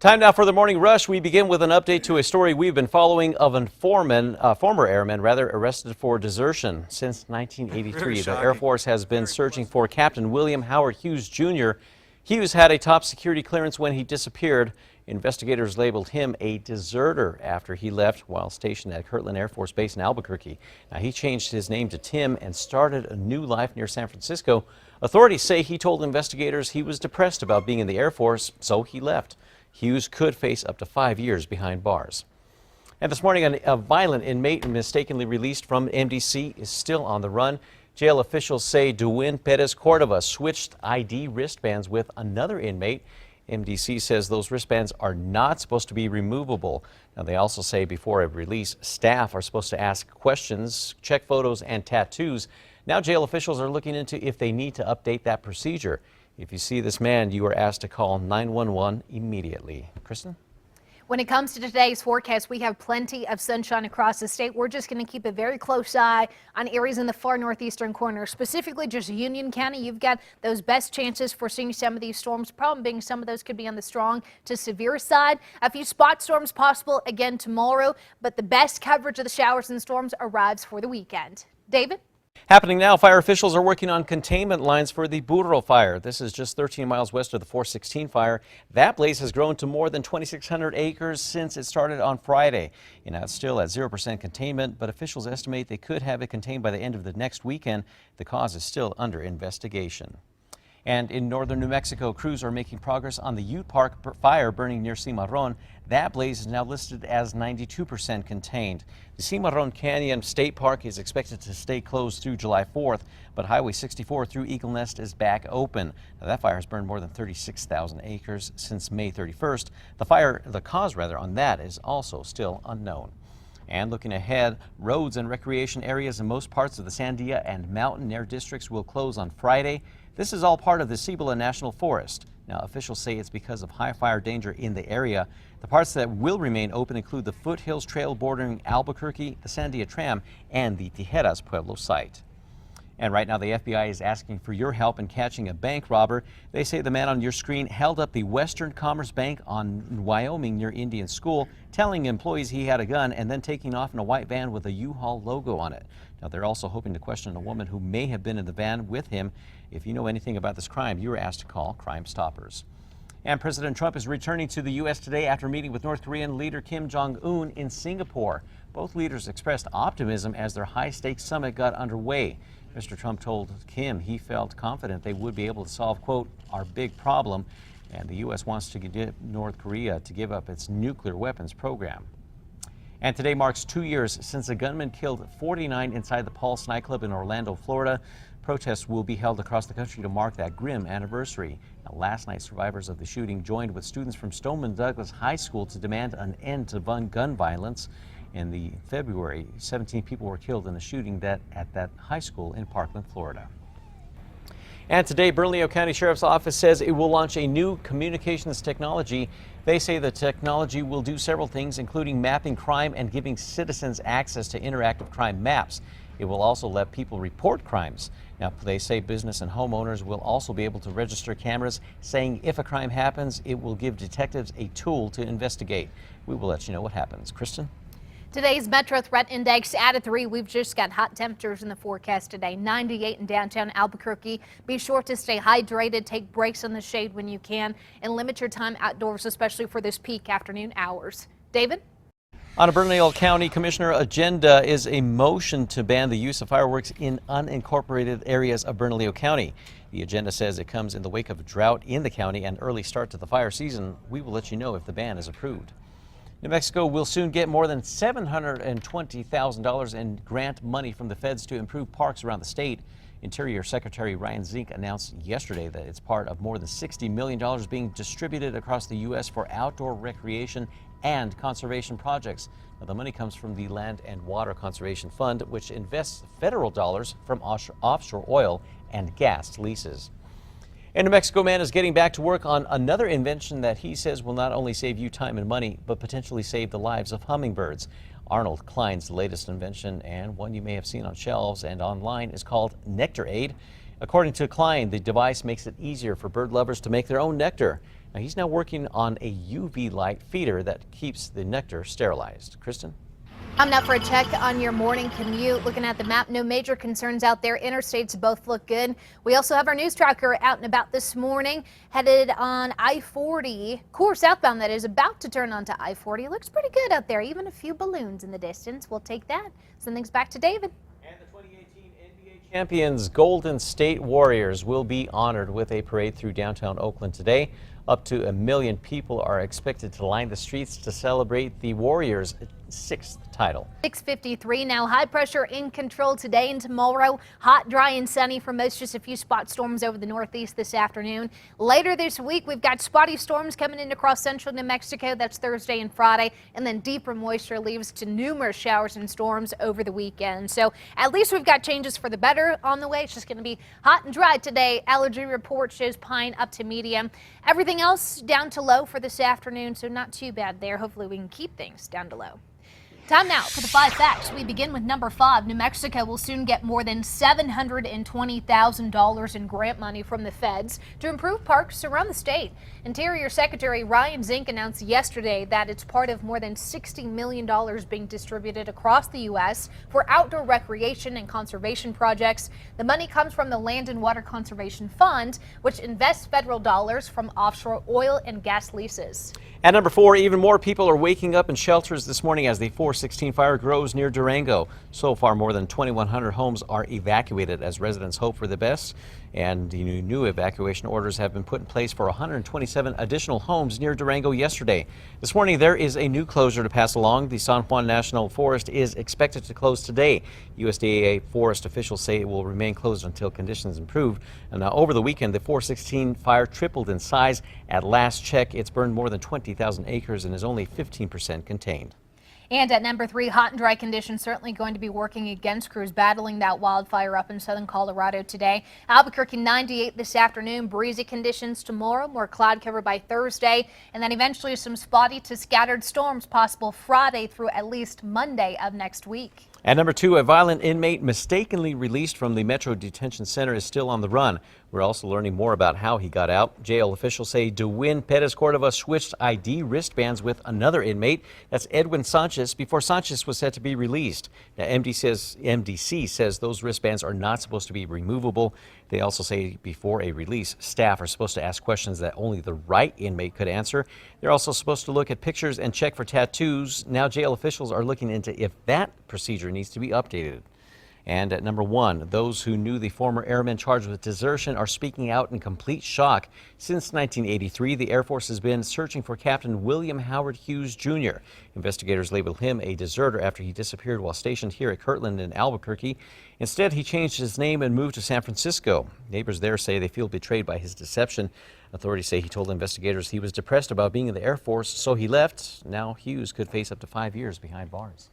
Time now for the morning rush. We begin with an update to a story we've been following of a former airman arrested for desertion. Since 1983, the Air Force has been searching for Captain William Howard Hughes Jr. Hughes had a top security clearance when he disappeared. Investigators labeled him a deserter after he left while stationed at Kirtland Air Force Base in Albuquerque. Now, he changed his name to Tim and started a new life near San Francisco. Authorities say he told investigators he was depressed about being in the Air Force, so he left. Hughes could face up to 5 years behind bars. And this morning, a violent inmate mistakenly released from MDC is still on the run. Jail officials say Duwin Perez Cordova switched ID wristbands with another inmate. MDC says those wristbands are not supposed to be removable. Now, they also say before a release, staff are supposed to ask questions, check photos and tattoos. Now, jail officials are looking into if they need to update that procedure. If you see this man, you are asked to call 911 immediately. Kristen? When it comes to today's forecast, we have plenty of sunshine across the state. We're just going to keep a very close eye on areas in the far northeastern corner, specifically just Union County. You've got those best chances for seeing some of these storms. Problem being some of those could be on the strong to severe side. A few spot storms possible again tomorrow, but the best coverage of the showers and storms arrives for the weekend. David? Happening now, fire officials are working on containment lines for the Burro fire. This is just 13 miles west of the 416 fire. That blaze has grown to more than 2,600 acres since it started on Friday. It's still at 0% containment, but officials estimate they could have it contained by the end of the next weekend. The cause is still under investigation. And in northern New Mexico, crews are making progress on the Ute Park fire burning near Cimarron. That blaze is now listed as 92% contained. The Cimarron Canyon State Park is expected to stay closed through July 4th, but Highway 64 through Eagle Nest is back open. Now, that fire has burned more than 36,000 acres since May 31st. The cause on that is also still unknown. And looking ahead, roads and recreation areas in most parts of the Sandia and Mountain Air districts will close on Friday. This is all part of the Cibola National Forest. Now, officials say it's because of high fire danger in the area. The parts that will remain open include the Foothills Trail bordering Albuquerque, the Sandia Tram, and the Tijeras Pueblo site. And right now, the FBI is asking for your help in catching a bank robber. They say the man on your screen held up the Western Commerce Bank on Wyoming near Indian School, telling employees he had a gun and then taking off in a white van with a U-Haul logo on it. Now, they're also hoping to question a woman who may have been in the van with him. If you know anything about this crime, you are asked to call Crime Stoppers. And President Trump is returning to the U.S. today after meeting with North Korean leader Kim Jong-un in Singapore. Both leaders expressed optimism as their high-stakes summit got underway. Mr. Trump told Kim he felt confident they would be able to solve, quote, our big problem, and the U.S. wants to get North Korea to give up its nuclear weapons program. And today marks 2 years since a gunman killed 49 inside the Pulse nightclub in Orlando, Florida. Protests will be held across the country to mark that grim anniversary. Now, last night, survivors of the shooting joined with students from Stoneman Douglas High School to demand an end to gun violence. In the February, 17 people were killed in a shooting at that high school in Parkland, Florida. And today, Bernalillo County Sheriff's Office says it will launch a new communications technology. They say the technology will do several things, including mapping crime and giving citizens access to interactive crime maps. It will also let people report crimes. Now, they say business and homeowners will also be able to register cameras, saying if a crime happens, it will give detectives a tool to investigate. We will let you know what happens. Kristen? Today's Metro Threat Index at a 3. We've just got hot temperatures in the forecast today. 98 in downtown Albuquerque. Be sure to stay hydrated, take breaks in the shade when you can, and limit your time outdoors, especially for this peak afternoon hours. David? On a Bernalillo County Commissioner agenda is a motion to ban the use of fireworks in unincorporated areas of Bernalillo County. The agenda says it comes in the wake of a drought in the county and early start to the fire season. We will let you know if the ban is approved. New Mexico will soon get more than $720,000 in grant money from the feds to improve parks around the state. Interior Secretary Ryan Zink announced yesterday that it's part of more than $60 million being distributed across the U.S. for outdoor recreation and conservation projects. Now, the money comes from the Land and Water Conservation Fund, which invests federal dollars from offshore oil and gas leases. A New Mexico man is getting back to work on another invention that he says will not only save you time and money, but potentially save the lives of hummingbirds. Arnold Klein's latest invention, and one you may have seen on shelves and online, is called Nectar Aid. According to Klein, the device makes it easier for bird lovers to make their own nectar. Now, he's now working on a UV light feeder that keeps the nectar sterilized. Kristen? Coming up for a check on your morning commute. Looking at the map, no major concerns out there. Interstates both look good. We also have our news tracker out and about this morning, headed on I-40. Core southbound, that is, about to turn onto I-40. Looks pretty good out there. Even a few balloons in the distance. We'll take that. Send things back to David. And the 2018 NBA champions Golden State Warriors will be honored with a parade through downtown Oakland today. Up to 1 million people are expected to line the streets to celebrate the Warriors' 6th title. 6:53 now. High pressure in control today and tomorrow. Hot, dry, and sunny for most. Just a few spot storms over the northeast this afternoon. Later this week, we've got spotty storms coming in across central New Mexico. That's Thursday and Friday. And then deeper moisture leads to numerous showers and storms over the weekend. So at least we've got changes for the better on the way. It's just going to be hot and dry today. Allergy report shows pine up to medium. Everything else down to low for this afternoon, so not too bad there. Hopefully we can keep things down to low. Time now for the 5 facts. We begin with number 5. New Mexico will soon get more than $720,000 in grant money from the feds to improve parks around the state. Interior Secretary Ryan Zink announced yesterday that it's part of more than $60 million being distributed across the U.S. for outdoor recreation and conservation projects. The money comes from the Land and Water Conservation Fund, which invests federal dollars from offshore oil and gas leases. At number 4, even more people are waking up in shelters this morning as the 416 fire grows near Durango. So far, more than 2,100 homes are evacuated as residents hope for the best. And the new evacuation orders have been put in place for 127 additional homes near Durango yesterday. This morning, there is a new closure to pass along. The San Juan National Forest is expected to close today. USDA forest officials say it will remain closed until conditions improve. And now, over the weekend, the 416 fire tripled in size. At last check, it's burned more than 20,000 acres and is only 15% contained. And at number 3, hot and dry conditions certainly going to be working against crews battling that wildfire up in southern Colorado today. Albuquerque 98 this afternoon, breezy conditions tomorrow, more cloud cover by Thursday, and then eventually some spotty to scattered storms possible Friday through at least Monday of next week. At number 2, a violent inmate mistakenly released from the Metro Detention Center is still on the run. We're also learning more about how he got out. Jail officials say DeWin Perez Cordova switched ID wristbands with another inmate. That's Edwin Sanchez before Sanchez was set to be released. Now, MDC says those wristbands are not supposed to be removable. They also say before a release, staff are supposed to ask questions that only the right inmate could answer. They're also supposed to look at pictures and check for tattoos. Now jail officials are looking into if that procedure needs to be updated. And at number 1, those who knew the former airman charged with desertion are speaking out in complete shock. Since 1983, the Air Force has been searching for Captain William Howard Hughes, Jr. Investigators label him a deserter after he disappeared while stationed here at Kirtland in Albuquerque. Instead, he changed his name and moved to San Francisco. Neighbors there say they feel betrayed by his deception. Authorities say he told investigators he was depressed about being in the Air Force, so he left. Now Hughes could face up to 5 years behind bars.